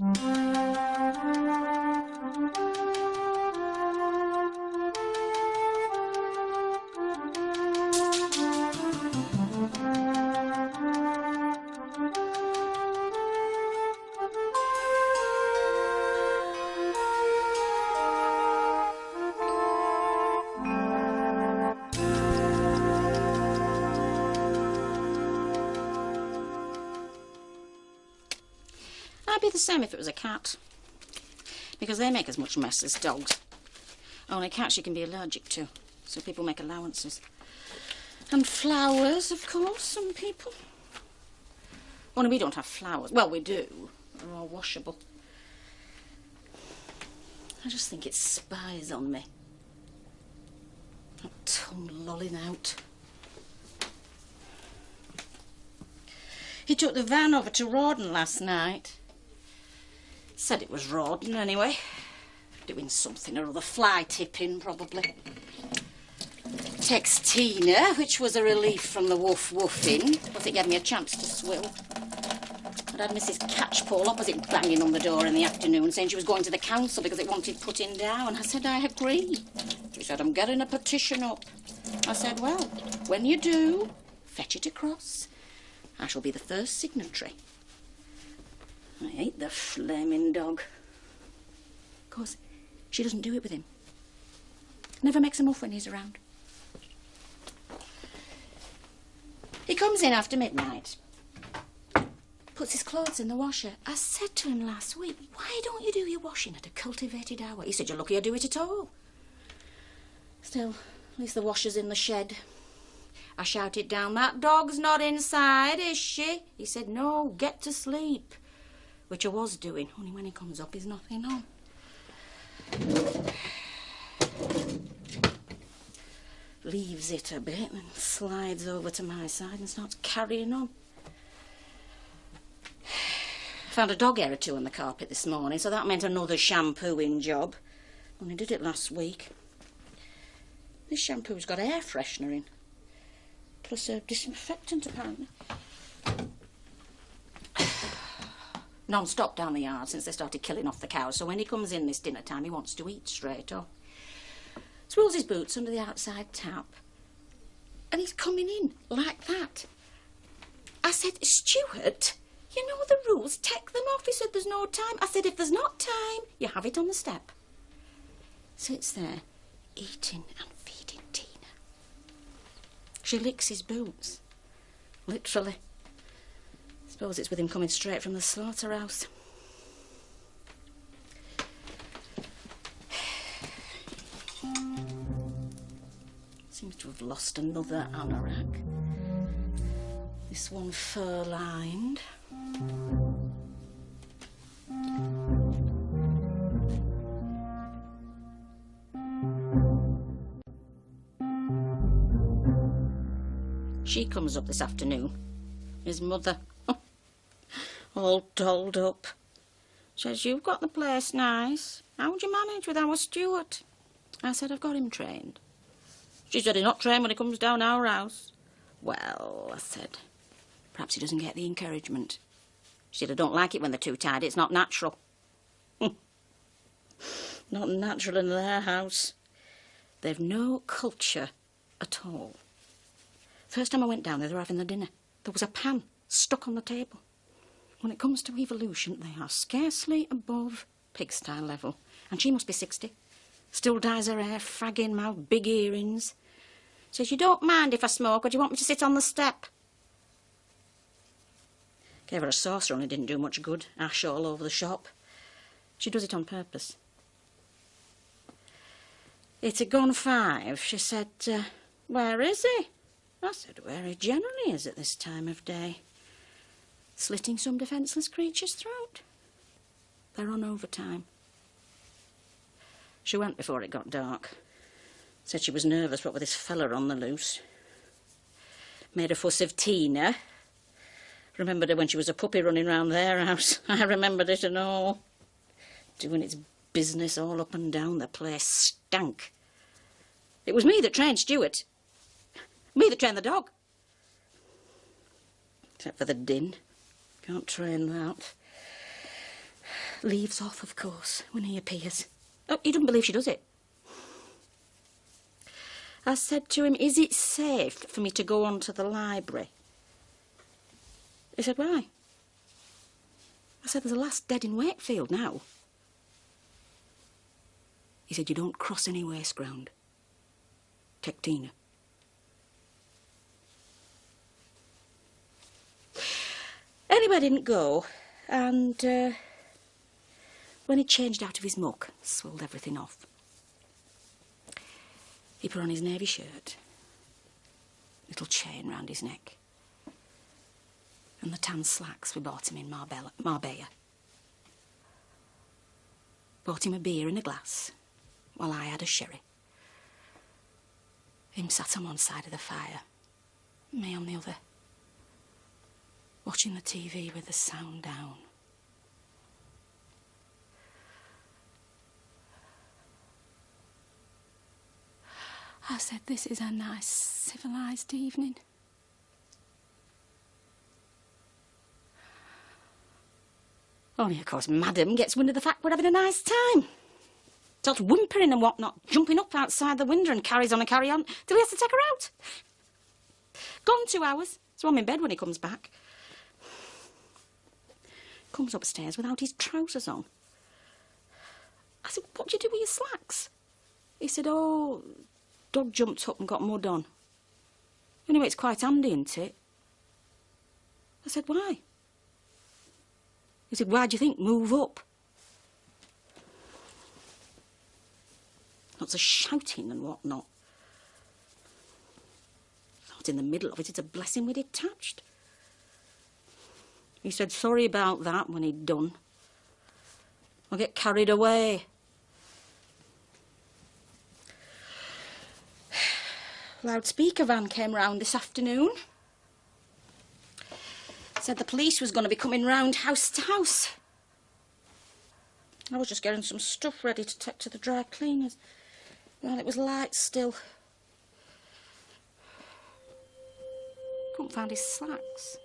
I'd be the same if it was a cat, because they make as much mess as dogs. Only cats you can be allergic to, so people make allowances. And flowers, of course, some people. Only we don't have flowers. Well, we do. They're all washable. I just think it spies on me. That tongue lolling out. He took the van over to Rawdon last night. Said it was Rawdon anyway. Doing something or other, fly tipping probably. Text Tina, which was a relief from the woof-woofing, but it gave me a chance to swill. I'd had Mrs. Catchpole opposite banging on the door in the afternoon saying she was going to the council because it wanted putting down. I said, I agree. She said, I'm getting a petition up. I said, well, when you do, fetch it across. I shall be the first signatory. I hate the flaming dog. Of course, she doesn't do it with him. Never makes a muff when he's around. He comes in after midnight. Puts his clothes in the washer. I said to him last week, why don't you do your washing at a cultivated hour? He said, you're lucky I do it at all. Still, at least the washer's in the shed. I shouted down, that dog's not inside, is she? He said, no, get to sleep. Which I was doing, only when he comes up, he's nothing on. Leaves it a bit and slides over to my side and starts carrying on. Found a dog hair or two on the carpet this morning, so that meant another shampooing job. Only did it last week. This shampoo's got air freshener in. Plus a disinfectant, apparently. Non-stop down the yard since they started killing off the cows, so when he comes in this dinner time, he wants to eat straight off. Swirls his boots under the outside tap. And he's coming in like that. I said, Stuart, you know the rules, take them off. He said, there's no time. I said, if there's not time, you have it on the step. Sits there, eating and feeding Tina. She licks his boots. Literally. Suppose it's with him coming straight from the slaughterhouse. Seems to have lost another anorak. This one fur-lined. She comes up this afternoon. His mother. All dolled up. Says, you've got the place nice. How would you manage with our Stuart? I said, I've got him trained. She said, he's not trained when he comes down our house. Well, I said, perhaps he doesn't get the encouragement. She said, I don't like it when they're too tidy. It's not natural. Not natural in their house. They've no culture at all. First time I went down there, they were having their dinner. There was a pan stuck on the table. When it comes to evolution, they are scarcely above pigsty level. And she must be 60. Still dyes her hair, fragging mouth, big earrings. Says, you don't mind if I smoke, or do you want me to sit on the step? Gave her a saucer, only didn't do much good. Ash all over the shop. She does it on purpose. It had gone 5. She said, where is he? I said, where he generally is at this time of day. Slitting some defenceless creature's throat. They're on overtime. She went before it got dark. Said she was nervous, what with this fella on the loose. Made a fuss of Tina. Remembered her when she was a puppy running round their house. I remembered it and all. Doing its business all up and down the place. Stank. It was me that trained Stuart. Me that trained the dog. Except for the din. Can't train that. Leaves off, of course, when he appears. Oh, he doesn't believe she does it. I said to him, is it safe for me to go on to the library? He said, why? I said, there's a lass dead in Wakefield now. He said, you don't cross any waste ground. Take Tina. Anyway, I didn't go, and when he changed out of his muck, swelled everything off, he put on his navy shirt, little chain round his neck, and the tan slacks we bought him in Marbella. Bought him a beer in a glass, while I had a sherry. Him sat on one side of the fire, me on the other, watching the TV with the sound down. I said, this is a nice, civilised evening. Only, of course, Madam gets wind of the fact we're having a nice time. Starts whimpering and whatnot, jumping up outside the window and carries on and carry on till he has to take her out. Gone 2 hours, so I'm in bed when he comes back. Comes upstairs without his trousers on. I said, what do you do with your slacks? He said, oh, dog jumped up and got mud on. Anyway, it's quite handy, isn't it? I said, why? He said, why do you think? Move up. Lots of shouting and whatnot. Not in the middle of it, it's a blessing we're detached. He said sorry about that when he'd done. I'll get carried away. Loudspeaker van came round this afternoon. Said the police was going to be coming round house to house. I was just getting some stuff ready to take to the dry cleaners. Well, it was light still. Couldn't find his slacks.